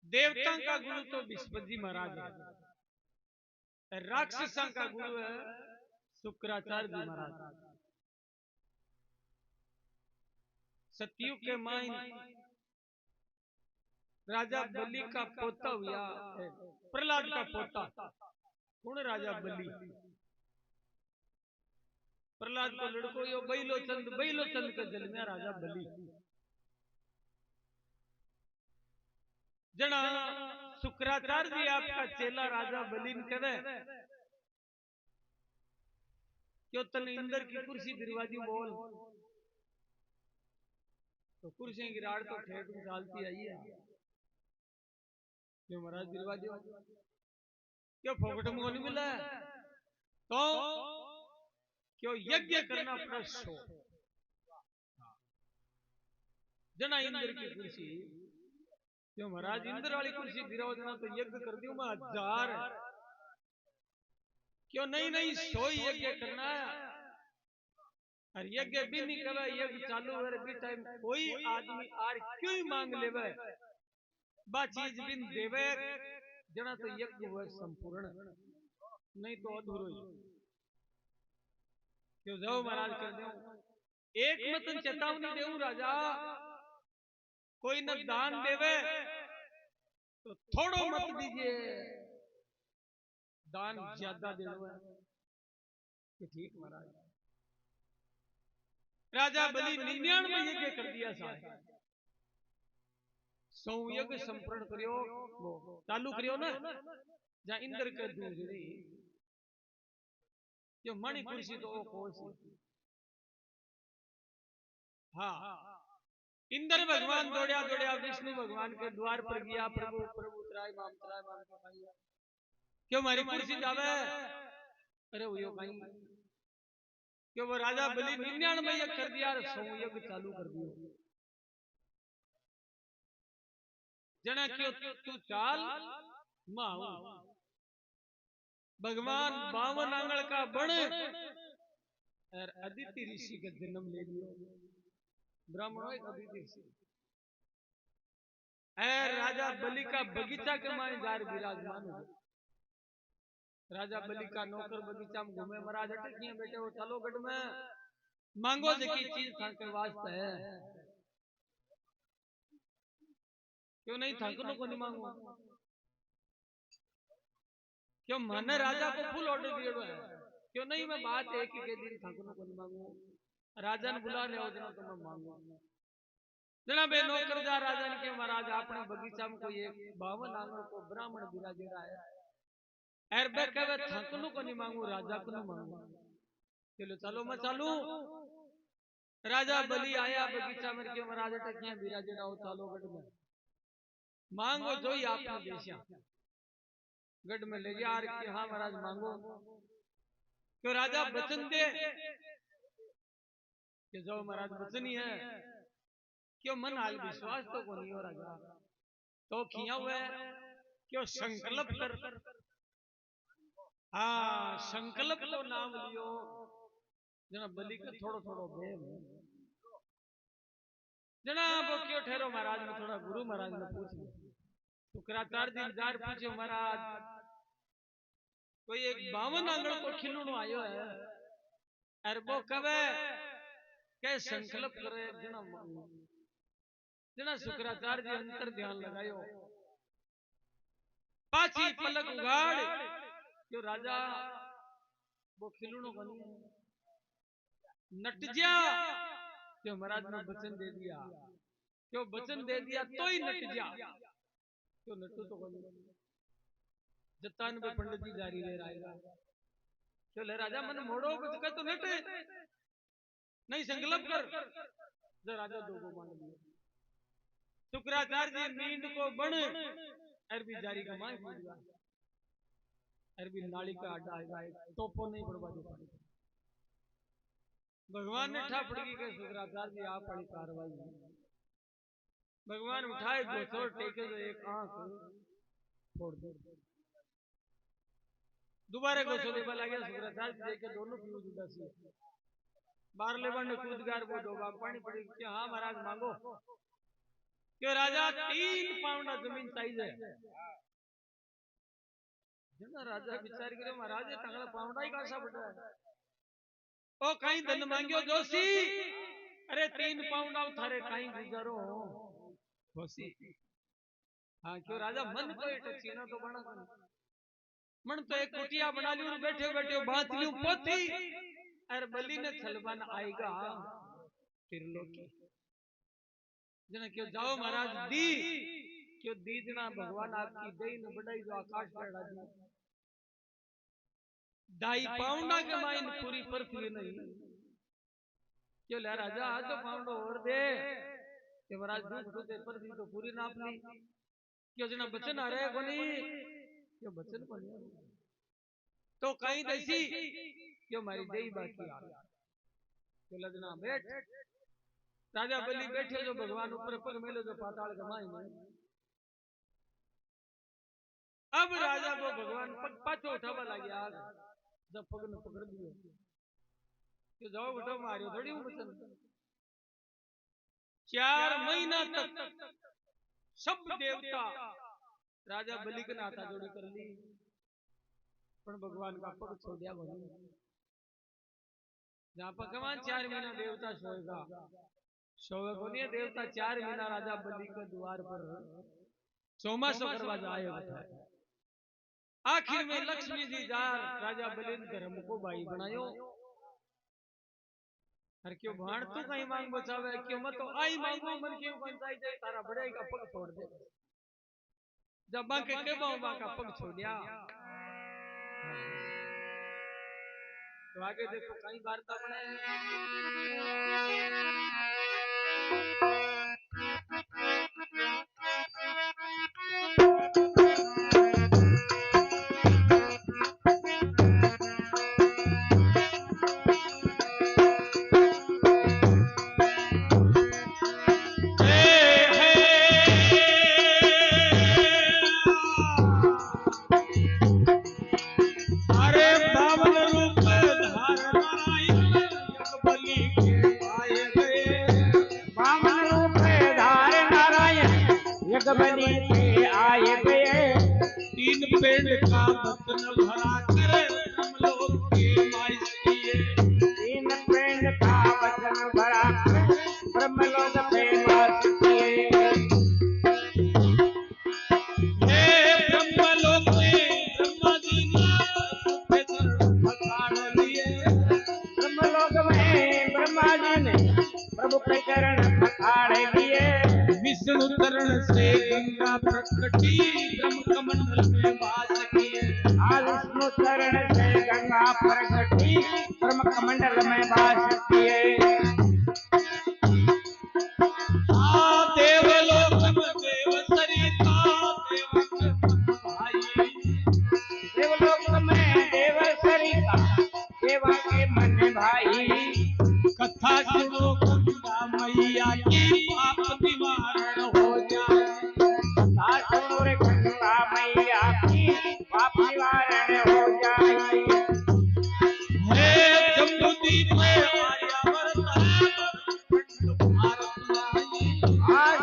देवता का गुरु तो विस्पति जी महाराज है, राक्षसा का गुरु है शुक्राचार्य जी महाराज। सतयुग के माइन राजा बलि का पोता हुआ, प्रहलाद का पोता कौन? राजा बलि। प्रहलाद को लड़को यो बैलोचंद के जल में राजा बलि। जना शुक्राचार्य जी आपका चेला राजा बलि ने कहे क्यों तने इंद्र की कुर्सी दिलवादी बोल, तो कुर्सी की राड़ तो ठेठ में चालती आई है, क्यों महाराज दिलवा दियो, क्यों फोकट में नहीं मिला है, तो क्यों यज्ञ करना प्रश्न हो। जना इंद्र की कुर्सी, क्यों महाराज इंद्र वाली कुर्सी गिराओ देना तो यज्ञ कर दियो मैं 1000, क्यों नहीं 100 यज्ञ करना है। और यज्ञ भी नहीं करे, यज्ञ चालू है भी टाइम कोई आदमी आर क्यों मांग लेवे बा चीज बिन देवे, जना तो यज्ञ हुआ संपूर्ण, नहीं तो अधूरो ही। क्यों जाओ महाराज कर दो, एक मतन चेतावनी देऊ राजा, कोई न दान देवे तो थोड़ो मत दीजिए, दान ज्यादा दे दो। ठीक महाराज। राजा बलि 99 यज्ञ कर दिया साहब, 100 यज्ञ संपूर्ण करियो, वो चालू करियो ना जहां इंद्र के दूसरी जो मणि कुर्सी तो वो कोसी। हाँ, इंद्र भगवान दौड़िया दौड़िया विष्णु भगवान के द्वार पर गया, प्रभु प्रभु त्राय माम क्यों मारी कुर्सी जावे, अरे वो कहीं क्यों वो राजा बलि 99 यज्ञ कर दिया, 100 यज्ञ चालू कर दियो। जना क्यों तू चाल माऊ, भगवान 52 आंगल का बण और अदिति ऋषि का जन्म ले लियो, ब्राह्मणों अदिति ऋषि। राजा बलि का बगीचा के माए जार विराजमान हो। राजा बलि का नौकर बगीचा में घूमे, महाराज अटकिए बेटे वो चलो गढ़ में मांगो जकी चीज था के वास्ते है, क्यों नहीं थकनो को नहीं मांगो, क्यों मैंने राजा को फुल ऑर्डर दियो है, क्यों नहीं मैं बात एक ही के दिन थकनो को नहीं मांगू, राजा ने बुला ले दिन तो मैं मांगू। जना बे नौकर जा राजा ने के महाराज अपने बगीचा में कोई एक 52 आंगन को ब्राह्मण विराजे रहा है, अरबे कहे थकनो को नहीं मांगू, राजा को नहीं मांगू। चलो चलो मैं चलू। राजा बलि आया बगीचा में के महाराज अटकिया विराजे रहो, चलो गढ़ में मांगो जो ही आपने देशा। गढ़ में ले गया कि हाँ महाराज मांगो, क्यों राजा वचन दे कि जो महाराज वचन ही है, क्यों मन हाल विश्वास तो को नहीं हो राजा, तो किया हुआ है क्यों संकल्प कर, हाँ संकल्प तो नाम लियो। जना बलि का थोड़ो थोड़ो बेम जना वो क्यों ठहरो महाराज ने थोड़ा गुरु महाराज ने पूछ लिया, शुक्राचार्य जी जार पूछे महाराज कोई एक 52 आंगन को खिलौनो आयो है, अरबो कवे के संकल्प करे, जना जना शुक्राचार्य जी अंतर ध्यान लगायो, पाची पलक उगाड़ जो राजा वो खिलौनो बनी नट जा, जो महाराज ने वचन दे दिया, क्यों वचन दे दिया तो ही नट जा, क्यों नटू तो बनी। जतान पे पंडित जी जारी ले आएगा, क्यों ले राजा मन मोड़ो बचका तो नट नहीं संकल्प कर, जो राजा दो को मान लिया। शुक्राचार्य जी नींद को बन अरबी जारी का मांग लिया, अरबी नाली का अड्डा आएगा, टोपो नहीं पड़वा दे पानी। भगवान ने ठा पड़गी के शुक्राचार्य जी आप पड़ी कार्रवाई, भगवान उठाए गोचर टेके तो एक आंख फोड़ दे, दोबारा गोचर देवा लगे, शुक्राचार्य जी देखे दोनों फ्यूज उदासी, बारले बंड कूदगार वो डोबा पानी पड़ी कि हाँ महाराज मांगो, क्यों राजा 3 पाउंड जमीन चाहिए जना राजा विचार करे महाराज तंगड़ा पाउंडा ही कासा बड़ा है ओ कहीं धन मांगियो जोशी अरे 3 पाउंड आओ थारे कहीं गुजारो होसी हाँ क्यों राजा मन को टचीना तो बना कर मन तो एक कुटिया बना लियो बैठे बैठे बात लियो पोथी अरे बलि ने छलबन आएगा त्रिलोकी जना क्यों जाओ महाराज दी क्यों दीजना भगवान आपकी दई न बढ़ाई जो आकाश बैठा दी 2.5 पाउंडा के माइन पूरी पृथ्वी नहीं क्यों ले राजा आज तो पाउंड और दे कि महाराज दुख तो पृथ्वी तो पूरी नाप ली क्यों जना बचन आ रहे कोनी क्यों बचन कोनी तो कहीं देसी क्यों मारी दई बाकी आ क्यों लजना बैठ राजा बलि बैठे जो भगवान ऊपर पग मेले जो पाताल कमाई में अब राजा को भगवान पग पाछो उठावा लग्या जब पग ने पकड़ लियो कि जाओ उठो मारियो थोड़ी हूं बचन 4 महीना तक सब देवता राजा बलि के नाता जोड़ी कर ली पर भगवान का पग छोड़िया बनी जहां पर भगवान 4 महीना देवता सोएगा सोए कोनी देवता 4 महीना राजा बलि के द्वार पर सोमासो करवा जाए आखिर में लक्ष्मी जी जार राजा बलिन धर्म को भाई बनायो हर क्यों भाण तू कहीं मांग बचावे क्यों मत तो आई मांगो मन क्यों पंचायत जाए तारा बढ़ेगा पग छोड़ दे जब बाके के बाबा का पग छोड़िया तो आगे देखो कई वार्ता बनाए बलि के आए गए 3 पेड़ का बचन भरा कर ब्रह्मलोक के वास किए 3 पेड़ का बचन भरा कर ब्रह्मलोक पे वास किए हे ब्रह्मलोक में ब्रह्मा जी ने चरण पखाड़ लिए ब्रह्मलोक में ब्रह्मा जी ने प्रभु के चरण पखाड़ लिए विष्णु चरण से गंगा प्रकटी ब्रह्म कमंडल में वास किए विष्णु चरण से गंगा प्रकटी ब्रह्म कमंडल में वास किए देवलोक में देव सरिता देवलोक में देव सरिता देवा के मन भाई कथा सुनो गंगा मैया की पाप निवारण हो जाए कथा सुनो रे गंगा मैया की पाप निवारण हो जाए हे जम्बूद्वीप में आर्यावर्त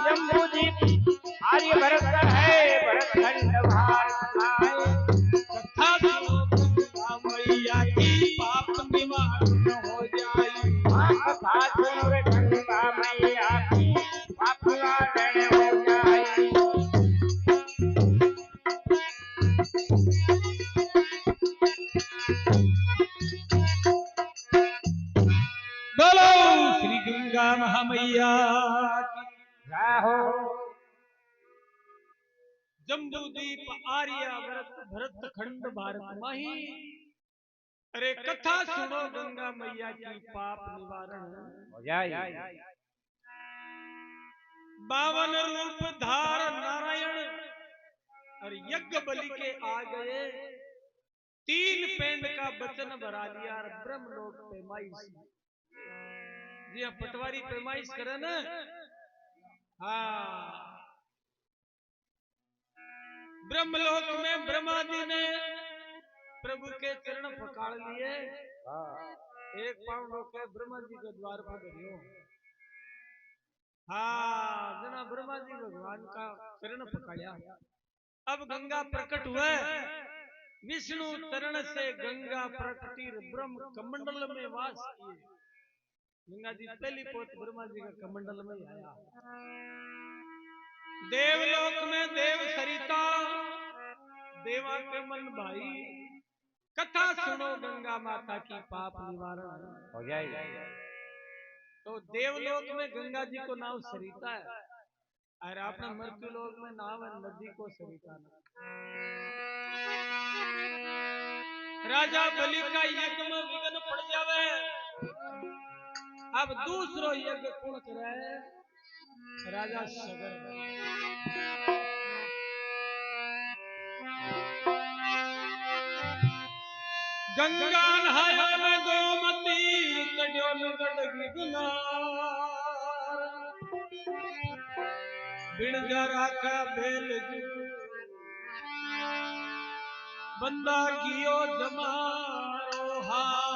जम्बूद्वीप आर्यभरत है भरतखंड भारत आए कथा सुनो गंगा मैया की पाप निवारण हो जाए कथा सुनो रे गंगा मैया की पाप निवारण हो जाए बोलो श्री गंगा महामैया राहो जम्बूद्वीप आर्यावर्त भरतखंड भारत माही अरे कथा सुनो गंगा मैया की पाप निवारण हो जाए 52 रूप धार नारायण और यज्ञ बलि के आ गए 3 पेंड का बचन भरा लिया और ब्रह्मलोक पैमाइश जी हाँ पटवारी पैमाइश करे ना हाँ ब्रह्मलोक में ब्रह्मा जी ने प्रभु के चरण पकड़ लिए 1 पाउंड होकर ब्रह्मा जी के द्वार पर धरियो हाँ, जना ब्रह्मा जी भगवान का चरण पकड़िया। अब गंगा प्रकट हुए, विष्णु चरण से गंगा प्रकटी ब्रह्म कमंडल में वास किए। गंगा जी पहली पोत ब्रह्मा जी का कमंडल में आया। देवलोक में देव सरिता, देवा के मन भाई, कथा सुनो गंगा माता की पाप निवारण हो जाएगी। तो देवलोक में गंगा जी को नाम सरिता है, और अपने मृत्यु लोक में नाम है नदी को सरिता। राजा बलि का यज्ञ में विघ्न पड़ जावे, अब दूसरो यज्ञ कौन करे? राजा सगर। गंगा नहाया में गोमती, चढ़ियो गड़गी गुनार, बिन जरा का बेल बंदा कियो जमारो हार।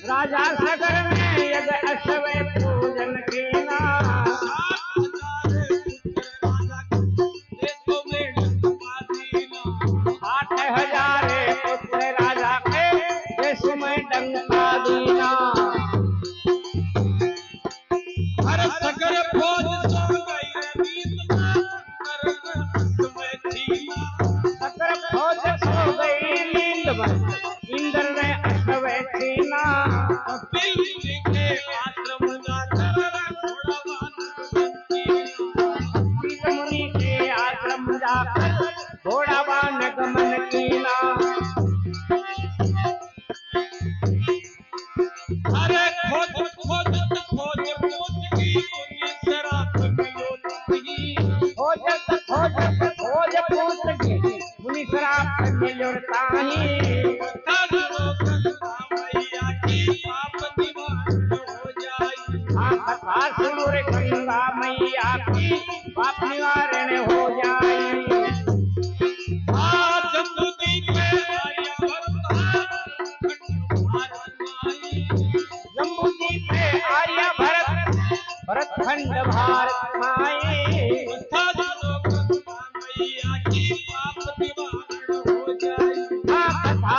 राजा सगर में यज्ञ अश्व पूजन कीना, 60,000 पुत्र राजा के देश में डंका दीना। हर सगर फौज सो गई सगर फौज सो गई नींद में, इंद्र ने अश्व छीना। आश्रम जाकर मुनि के आश्रम जाकर घोड़ा बान गमन कीना। अरे खोज खोज खोज खोज की शराब खोजत खोजत खोज पूत की मुनि शराब मिलो ताही। कथा सुनो रे गंगा मैया की पाप निवारण हो जाई। जम्बूजी पे आर्य भरत, भरतखंड भारत माई। कथा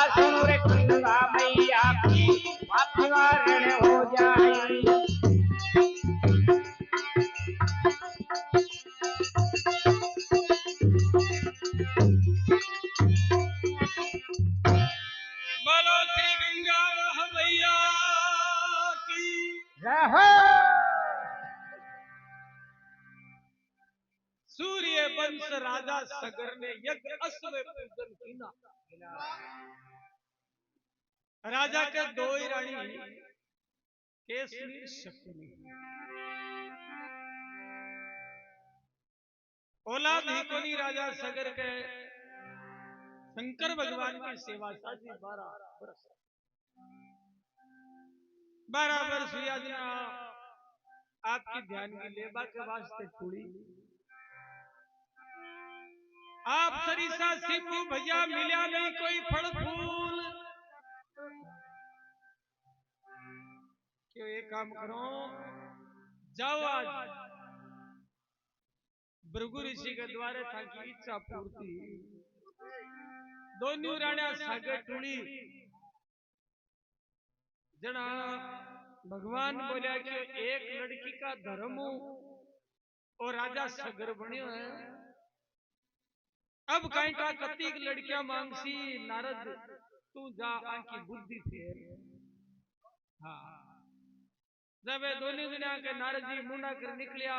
सुनो रे गंगा मैया की पाप निवारण हो जाई। बोलो श्री गंगा मैया की। सूर्य वंश राजा सगर ने यज्ञ अश्व पूजन कीना। राजा के दो ही रानी, केसरी शकुनी। औलाद ही कोनी राजा सगर के शंकर भगवान की सेवा साजी 12 वर्ष यादना आपकी ध्यान की लेबा के वास्ते टूड़ी। आप सरिसा सिंधु भैया मिला नहीं कोई फल फूल, क्यों एक काम करो, जाओ आज भृगु ऋषि के द्वारे था की इच्छा पूर्ति। दोनों राणा सागर टूड़ी जना भगवान बोलिया कि एक लड़की का धर्म और राजा सगर बनियो है। अब कहीं का कतीक लड़कियां मांगसी, नारद तू जा आंकी बुद्धि फेर। हाँ, जब दोनों दुनिया के नारद जी मुंडा कर निकलिया,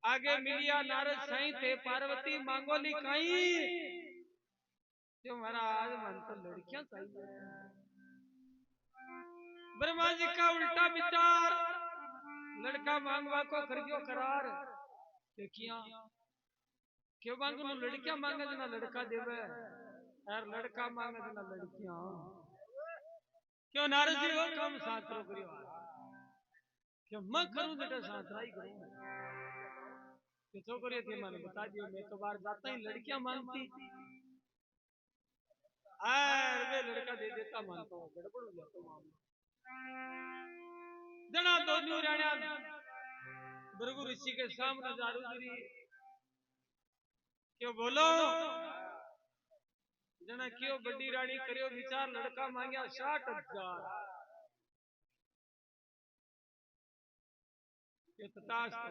आगे मिलिया नारद साईं थे पार्वती मांगोली कहीं, जो महाराज मन तो लड़कियां चाहिए। ब्रह्मा जी का उल्टा विचार, लड़का मांगवा को कर दियो करार। देखिया क्यों मांगो नु लड़कियां मांगे जना लड़का देवे, यार लड़का मांगे जना लड़कियां। क्यों नारद जी वो काम सातरो करियो, क्यों मैं करूं जटा सातरा ही करूं। कि छोकरियों थी मैंने बता दियो, मैं तो बाहर जाता ही लड़कियां मांगती, यार वे लड़का दे देता मानता हूं, गड़बड़ हो जाता मामला। जना दो न्यू राणा भृगु ऋषि के सामने जारूदरी क्यों बोलो, जना क्यों बड़ी रानी करियो विचार, लड़का मांगया 60,000। ये तथास्तु।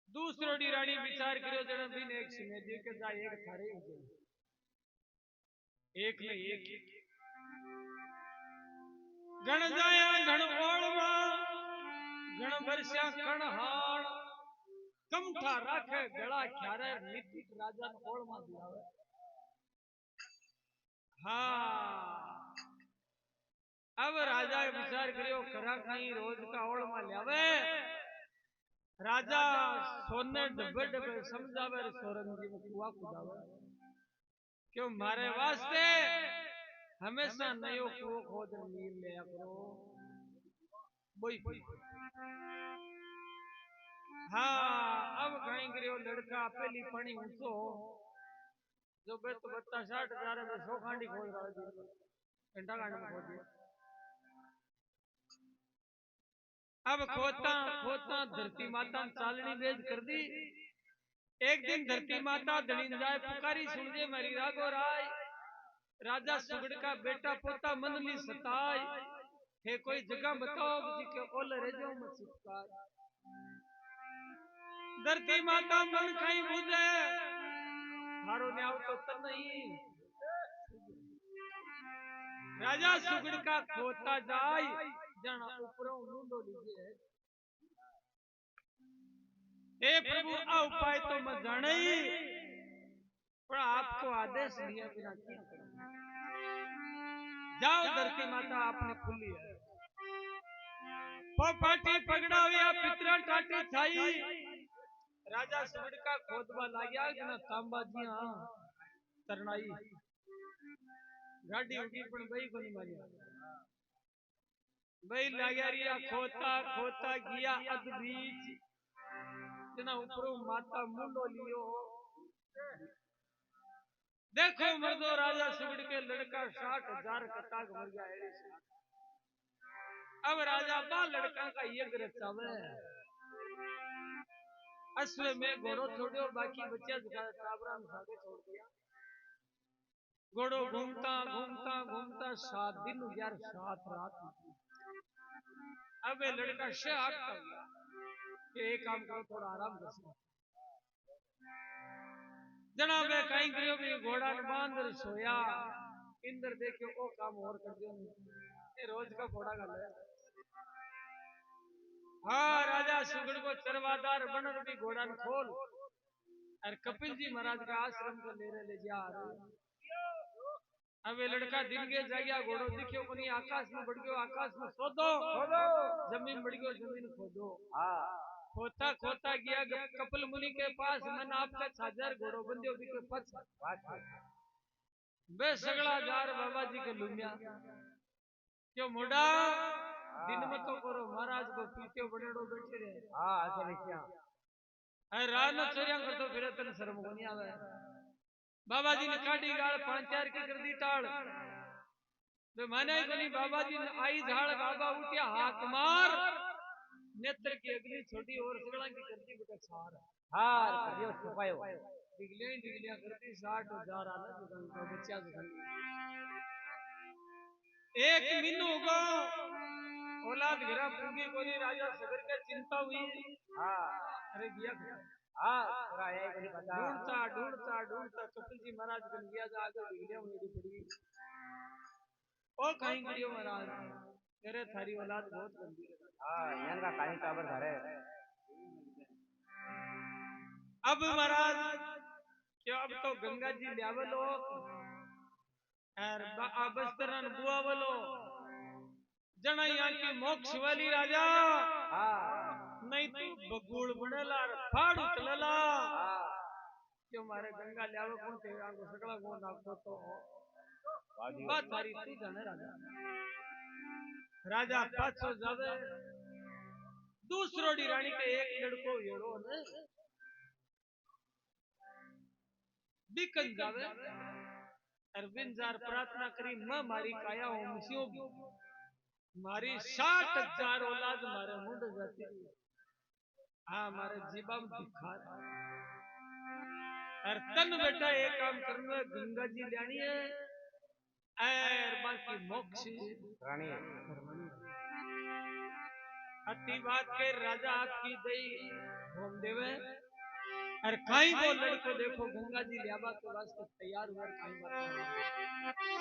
दूसरों रानी विचार करियो, जना बिन एक समय दे के जा एक थारे हो जाए, एक नहीं एक गण जाया गण ओळवा, गण बरस्या कण हाण, कमठा राखे गला ख्यारे नीति राजा ने ओळमा दिलावे। हाँ अब राजा विचार करियो खरा कहीं रोज का ओळमा ल्यावे, राजा सोने डब्बे डब्बे समझावे, सोरंगी में कुआ कुदावे। क्यों मारे वास्ते हमेशा नयो कुओ खोद नीर ले करो बोई। हाँ अब कहीं करियो लड़का पहली पानी ऊंचो जो बेत बत्ता 60,000 में 100 खांडी खोद रहा है, घंटा खांड में खोद दिया। अब खोता खोता धरती माता चालनी बेज कर दी। एक दिन धरती माता धनी जाए पुकारी, सुनजे मेरी रागो राय, राजा सुगड़ का बेटा पोता मनली सताय, थे कोई जगह बताओ जी के ओले रह जाओ मत चिपकाय। धरती माता मन कहीं बुझे, थारो न्याव तो तन नहीं। राजा सुगड़ का खोता जाय, जना ऊपरों मुंडो लीजिए, हे प्रभु आ उपाय तो मैं जाने ही, पर आपको आदेश दिया बिना क्या करूं। जाओ धरती माता आपने खुली है, पोपाटी पगड़ा हुआ पितरा टाटी थाई। राजा सुगड़ का खोदवा लाग्या, जना तांबा जिया तरनाई गाड़ी उगी पण बई कोनी मानिया, बई लाग्या रिया खोता खोता गया अध बीच, जना ऊपरों माता मुंडो लियो। देखो मर्दो राजा सुगड़ के लड़का 60,000 कटाक मर गया। अब राजा बा लड़का का यज्ञ रचावे, अश्व में घोड़ो छोड़ो, बाकी बच्चा टाबरा में सागे छोड़ दिया। घोड़ो घूमता घूमता घूमता 7 दिन 7 रात। अब लड़का से आगता कि एक काम करो थोड़ा आराम कर सको। जनाब कहीं करियो भी घोड़ा ने बांध सोया, इंद्र देखियो ओ काम और कर दियो, ये रोज का घोड़ा का ले। हाँ राजा सुगड़ को चरवादार बनर भी घोड़ा ने खोल, और कपिल जी महाराज का आश्रम को ले जा। अब लड़का दिन के जागिया, घोड़ो दिखियो कोनी, आकाश में बढ़ गयो आकाश में सोदो, जमीन बढ़ गयो जमीन खोदो। खोता खोता गया कपिल मुनि के पास, मन आपका छाजर घोड़ो बंदियो भी के पछ बे सगड़ा जार बाबा जी के लुमिया। क्यों मुड़ा दिन में तो करो महाराज को पीते बड़ेड़ो बैठे रहे। हाँ ऐसे लिखिया है रात न चोरियां कर तो फिर तन शर्म को नहीं आवे। बाबा जी ने काटी गाल 5-4 की कर दी टाल, वे माने को नहीं। बाबा जी ने आई झाड़ बाबा उठिया हाथ मार, नेत्र की अग्नि छोटी और सगड़ा की करती बेटा छार हार करियो छुपायो, डिगलियां करती 60,000 आला दुकान का बच्चा दुकान। एक मिनू को औलाद घरा पूगी कोनी, राजा सगर के चिंता हुई। हां अरे दिया हां पूरा है कोनी पता। ढूंढता ढूंढता ढूंढता कपिल जी महाराज बन गया, जा आगे डिगलियां मुड़ी पड़ी। ओ कहीं करियो महाराज, तेरे थारी औलाद बहुत गंदी है। हां इनका काई टाबर घरे। अब महाराज क्यों अब तो गंगा जी ल्यावे लो, यार बस्तरन बुआ बोलो जना यहाँ की मोक्ष वाली राजा नहीं तू बगुड़ बनेला फाड़ उतलेला क्यों मारे गंगा ल्यावे कौन थे आंगो सकला कौन नाखो तो बात सारी तू जाने राजा राजा पाछो जावे दूसरों डी रानी के एक लड़को योड़ो ने बिकन जावे अरविंद जार प्रार्थना करी मैं मारी काया ओम सियो मारी 60,000 औलाद मारे मुंड जाती हाँ मारे जीवाम दिखा और तन बेटा एक काम करना गंगा जी लानी है और बाकी मोक्ष रानी अति बात के राजा आपकी दई घूम देवे और कहीं वो लड़को देखो गंगा जी लियाबा के वास्ते तैयार हुआ कहीं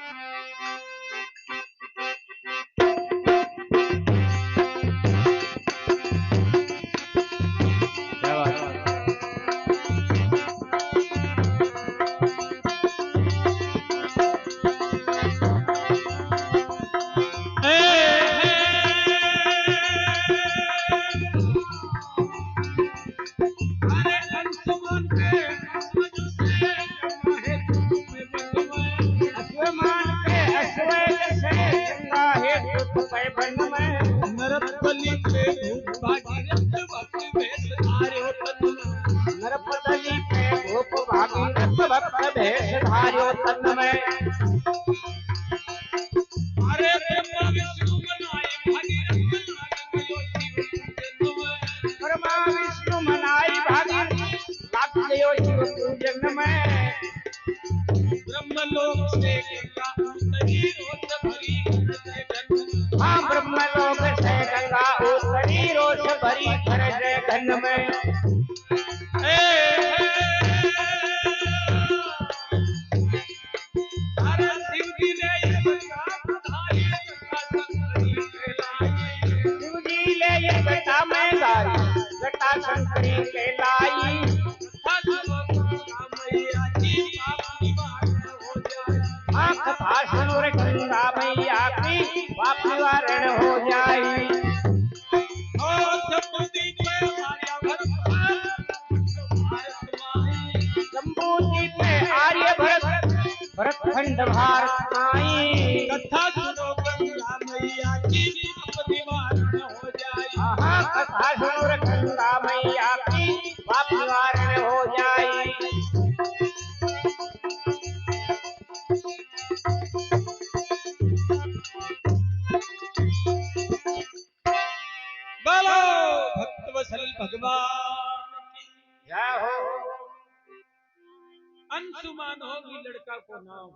अंशुमान होगी लड़का को नाम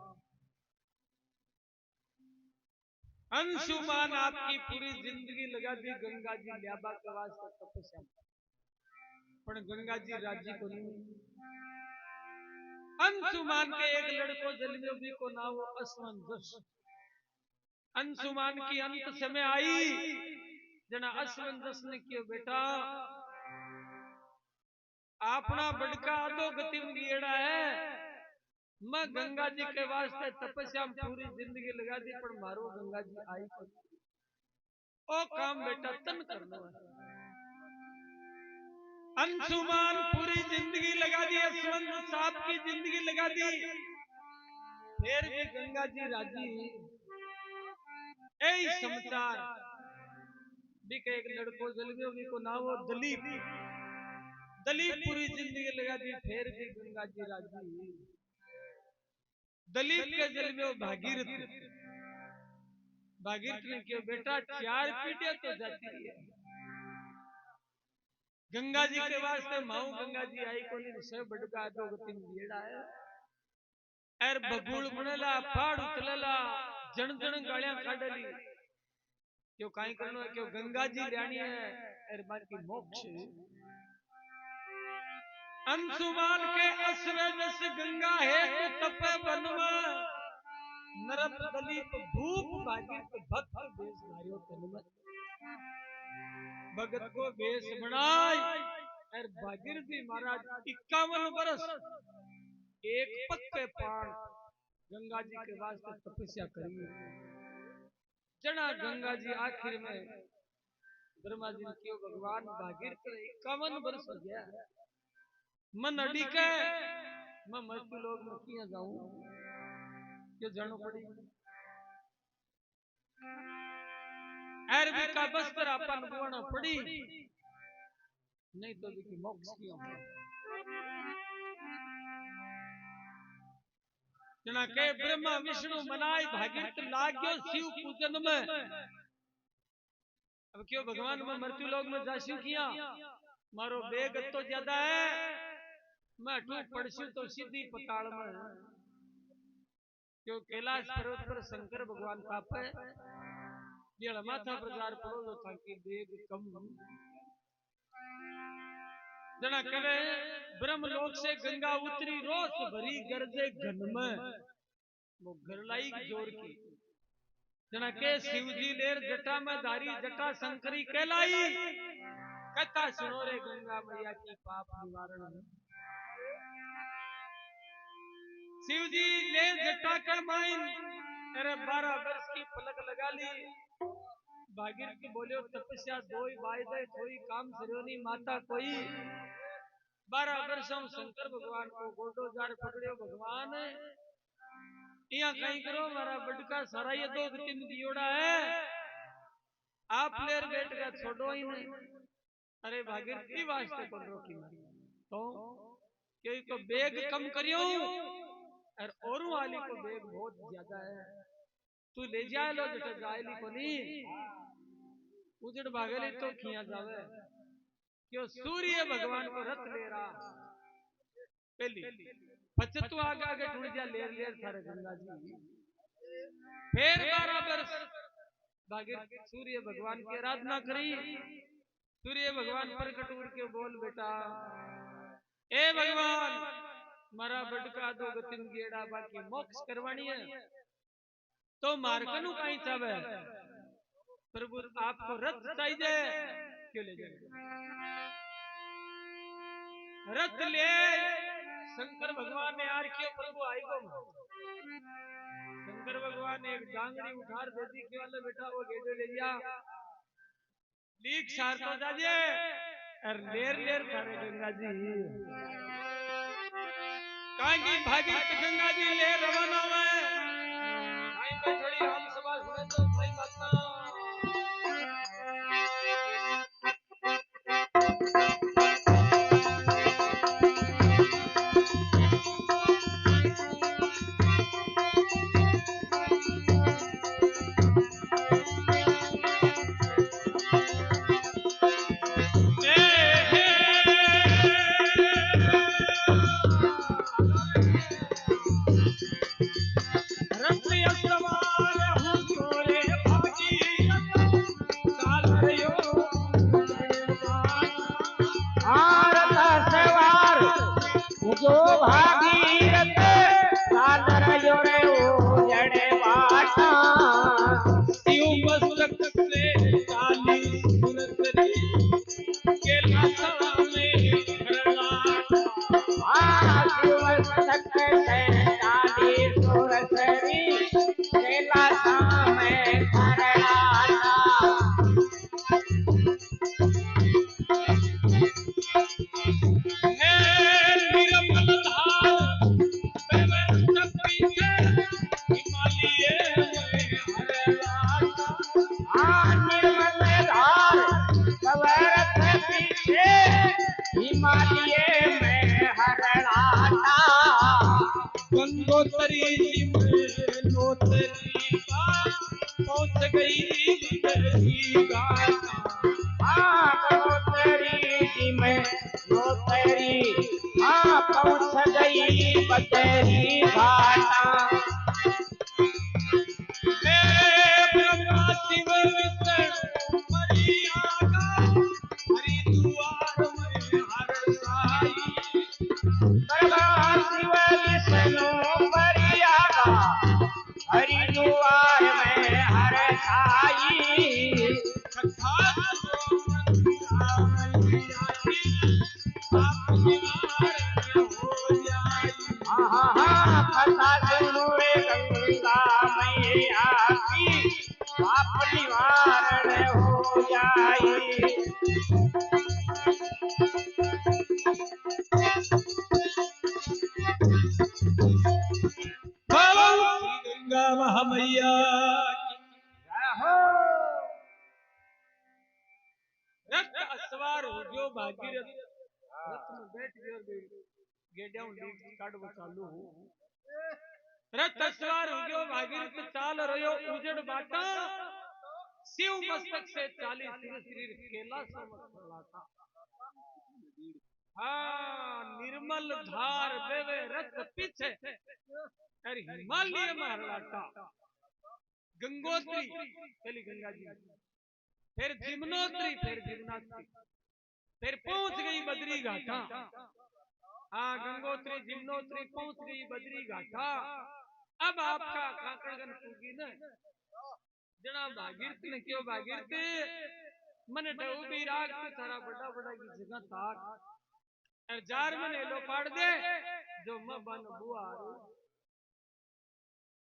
अंशुमान आपकी पूरी जिंदगी लगा दी गंगा जी ल्याबा के वास्ते तपस्या पर गंगा जी राजी को नहीं अंशुमान के एक लड़को जन्मियो भी को नाम असमंजस अंशुमान की अंत समय आई जना असमंजस ने कियो बेटा अपना बड़का आदो गति गेड़ा है मैं गंगा जी के वास्ते तपस्या में पूरी जिंदगी लगा दी पर मारो गंगा जी आई को ओ काम बेटा तन करना अंशुमान पूरी जिंदगी लगा दी असमंजस साहब की जिंदगी लगा दी फिर भी गंगा जी राजी ऐ समाचार भी के एक लड़को जलवियो भी को नाम हो दलीप दलीप पूरी जिंदगी लगा दी फिर भी गंगा जी राजी दलीप के जल में भागीरथ भागीरथ ने क्यों बेटा 4 पीढ़ियां तो जाती है गंगा जी के वास्ते माऊ गंगा जी आई को नहीं से बड़का दो गति मेड़ा है एर बबूल बनेला फाड़ उतलेला जन जन गालियां काढली क्यों काई करनो है क्यों गंगा जी ल्याणी है एर बाकी मोक्ष अंशुमान के असरे जस गंगा है तो तपे बनवा नरप दलीप भूप भागीरथ भक्त वेश धारियो तन भगत को वेश बनाई और भागीरथ जी महाराज 51 बरस एक पत्ते पान गंगा जी के वास्ते तपस्या करी। जना गंगा जी आखिर में ब्रह्मा जी ने क्यों भगवान भागीरथ 51 वर्ष हो गया मन अड़ी के मैं मृत्यु लोक में किया जाऊं क्यों जानो पड़ी अरबी का बस्तर अपन बुआना पड़ी नहीं तो देखी मोक्ष क्यों जना के ब्रह्मा विष्णु मनाई भागीरथ लाग्यो शिव पूजन में अब क्यों भगवान में मृत्यु लोक में जाशु किया मारो बेग तो ज्यादा है मैं टू पड़शु तो सीधी पताल में क्यों कैलाश पर्वत पर शंकर भगवान तापे ये माथा प्रचार पड़ो तो ताकि बेग कम जना करे ब्रह्मलोक से गंगा उतरी रोस भरी गरजे घन में वो गरलाई जोर की जना के शिवजी लेर जटा में धारी जटा शंकरी कहलाई कथा सुनो रे गंगा मैया की पाप निवारण शिवजी लेर जटा कर माइन अरे 12 वर्ष की पलक लगा ली भागीरथ की बोलियो तपस्या दोई वायदे कोई काम सरोनी माता कोई 12 वर्षों शंकर भगवान को गोडो जार पकड़ियो भगवान यहाँ कहीं करो मारा बड़का सारा ये 2 दिन दियोड़ा है आप लेर बैठ का छोड़ो ही नहीं अरे भागीरथ की वास्ते कर रोकी मारी तो क्यों को बेग कम करियो और औरों वाली को बेग बहुत ज्यादा है तू ले जा लो जटा जायली को नहीं उजड़ भागली तो खिया जावे क्यों सूर्य भगवान को रथ ले रहा पहली पचतु आगे आगे टूट जा लेर लेर थारे गंगा जी फिर 12 वर्ष भागीरथ सूर्य भगवान की आराधना करी सूर्य भगवान प्रकट उड़ के बोल बेटा ए भगवान मारा बड़का 2 गतिन गेड़ा बाकी मोक्ष करवानी है तो मारकनु कहीं चावे प्रभु आपको रथ चाहिए क्यों ले जाए रथ ले शंकर भगवान ने यार क्यों प्रभु आई को शंकर भगवान ने एक डांगड़ी उठार दे दी कि वाले बेटा वो गेडे ले जा लीक सार तो जाजे और लेर लेर थारे गंगा जी काहे की भागीरथ गंगा जी ले रवाना हुए काहे पे थोड़ी राम सभा सुने तो भाई माता हरिद्वार में हर साई कथा जाई। गंगा महामैया रक्त असवार हो गयो भागीरथ रथ में बैठ गयो गेडिया काटवो चालू रथ असवार हो गयो भागीरथ चाल रह्यो उजड़ बाटा शिव मस्तक से 40 शरीर कैलाश में हाँ निर्मल धार देवे रथ पीछे और हिमालय में हरलाटा गंगोत्री पहली गंगा जी फिर जिम्नोत्री फिर जिम्नात्री फिर पहुंच गई बद्री घाटा हाँ गंगोत्री जिम्नोत्री पहुंच गई बद्री घाटा अब आपका काकड़गन पूगी न जना भागीरथ ने क्यों भागीरथ मन डूबी राग ते थारा बड़ा बड़ा की जगह ताक और जार में लो पाड़ दे जो मैं बन बुआर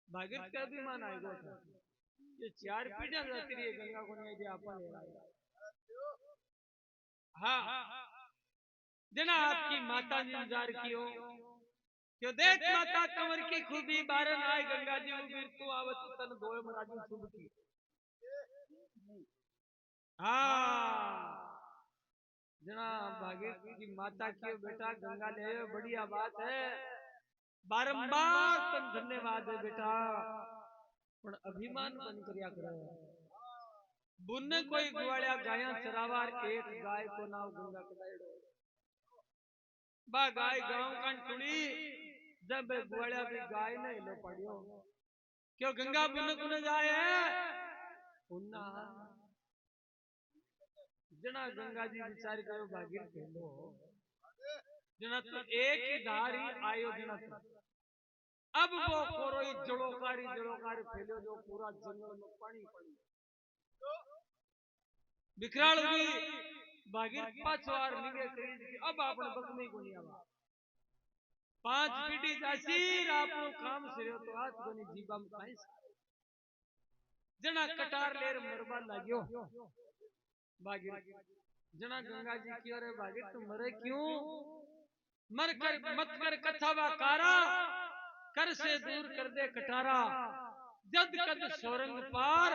भागीरथ का अभिमान आएगा ये 4 पीढ़ियां जाती रही गंगा को नहीं दिया आपा ले रहा हाँ जना आपकी माता जी जार कियो क्यों देख माता कंवर की खूबी बारन आए गंगा जी उबीर तू आवत तन धोए मराजी शुभ की हाँ जना भागीरथ की माता की बेटा गंगा ले बढ़िया बात है बारंबार तुम धन्यवाद है बेटा पण अभिमान बन करिया करो बुन कोई गुवाड़िया गाया चरावार एक गाय को नाव गंगा कदाइड़ो बा गाय गांव कान टुड़ी जब गुवाड़िया भी गाय ने लो पड़ियो क्यों गंगा बुन कुन जाए उन्ना जना गंगा जी विचार करो भागीरथ लो जना तो एक ही धार ही आयो जना तो अब वो कोरोई जड़ोकारी फैलो जो पूरा जंगल में पानी पड़ी बिखराल हुई भागीरथ 5 बार निगे करी अब आपने बगमी को नहीं आवा 5 पीढ़ी जासी आपनो काम सिर्यो तो हाथ कोनी जीबा में काई जना कटार लेर मरबा लाग्यो भागीरथ जना गंगा जी की अरे भागीरथ तुम मरे क्यों मर कर मत कर कथावा कारा कर से दूर कर दे कटारा जद कद सोरंग पार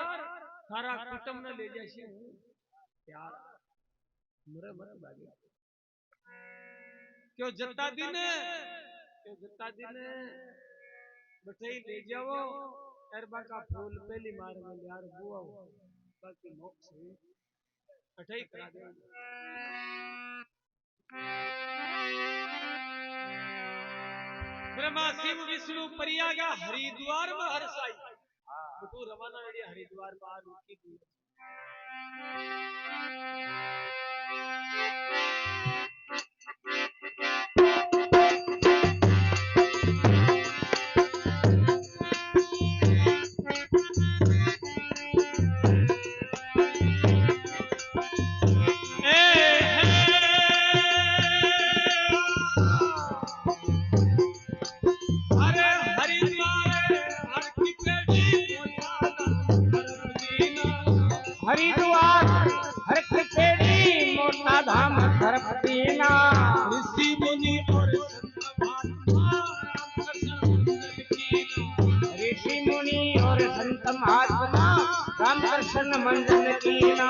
थारा कुटुंब ने ले जासी प्यार मरे मत भागीरथ क्यों जत्ता दिन बठई ले जाओ अरबा का फूल पहली मार में यार बुआ बाकी मोक्ष अठई करा दे ब्रह्मा शिव विष्णु परियागा हरिद्वार में हरसाई बटू रवाना रेडी हरिद्वार में आ रुकी थी हरिद्वार हर कृपेड़ी मोटा धाम धरपदीना ऋषि मुनि और संत महात्मा रामकृष्ण मंजन कीना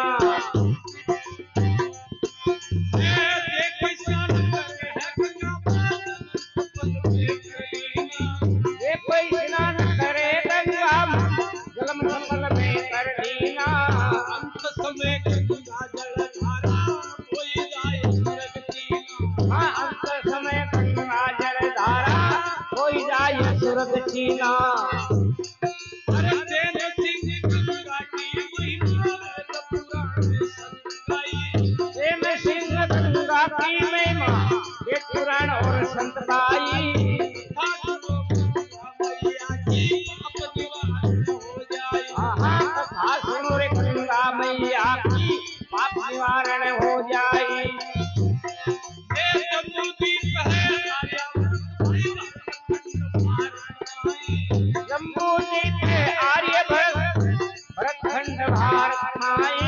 सूरत कीना अरे तेन सिंह गंगा की महिमा ये पुराण और संत गाई कथा सुनो रे गंगा मैया की पाप निवारण हो जाए जम्बूद्वीप आर्य भरतखंड भारत माई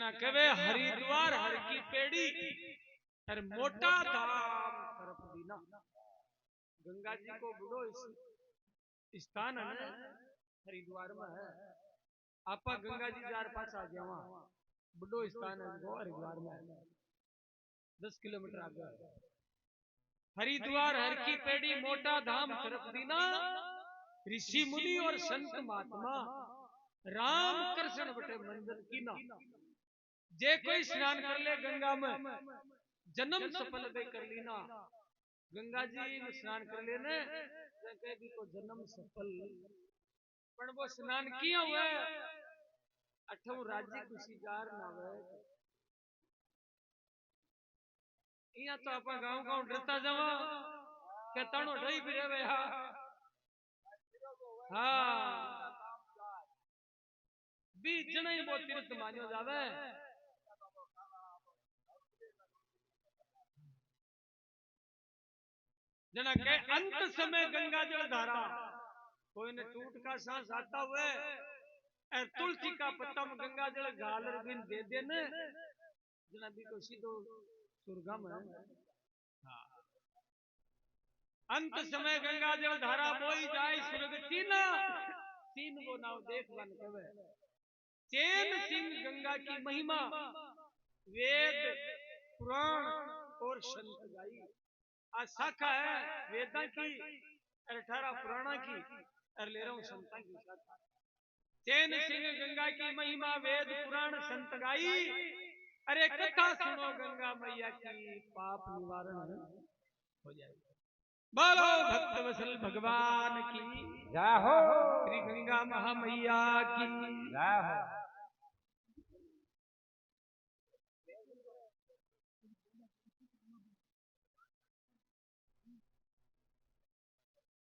जना कहे हरिद्वार हर की पेड़ी और मोटा धाम तरफ दीना। गंगा जी को बड़ो स्थान है हरिद्वार में है। आपा गंगा जी जार पास आ जावा बड़ो स्थान है वो हरिद्वार में है 10 किलोमीटर आगे। हरिद्वार हर की पेड़ी मोटा धाम तरफ दीना। ऋषि मुनि और संत महात्मा राम कृष्ण बटे मंदिर की ना। जे कोई स्नान कर ले गंगा में जन्म सफल दे कर लीना। गंगा जी में स्नान कर लेने भी को जन्म सफल। पण वो स्नान किया हुआ अठों राज्य खुशीदार ना हुए। यहाँ तो आप गांव गांव डरता जावा के तणो ढई भी रहे हाँ बीच जने ही वो तीर्थ मान्यो जावे। जना के अंत समय गंगा जल धारा कोई ने टूट का सांस आता हुए तुलसी का पत्ता में गंगा जल गालर बिन दे देने जना भी को सीधो सुरगम है। हाँ। अंत समय गंगा जल धारा बोई जाए सुरग तीना। तीन वो नाव देख बन कवे चैन सिंह गंगा की महिमा वेद पुराण और संत गाई। आज शाखा है वेदा की 18 पुराणा की और ले रहा हूं संता की शाखा। चैन सिंह गंगा की महिमा वेद पुराण संत गाई। अरे कथा सुनो गंगा मैया की पाप निवारण हो जाएगा। बोलो भक्त वसल भगवान की जय हो। श्री गंगा महामैया की जय हो।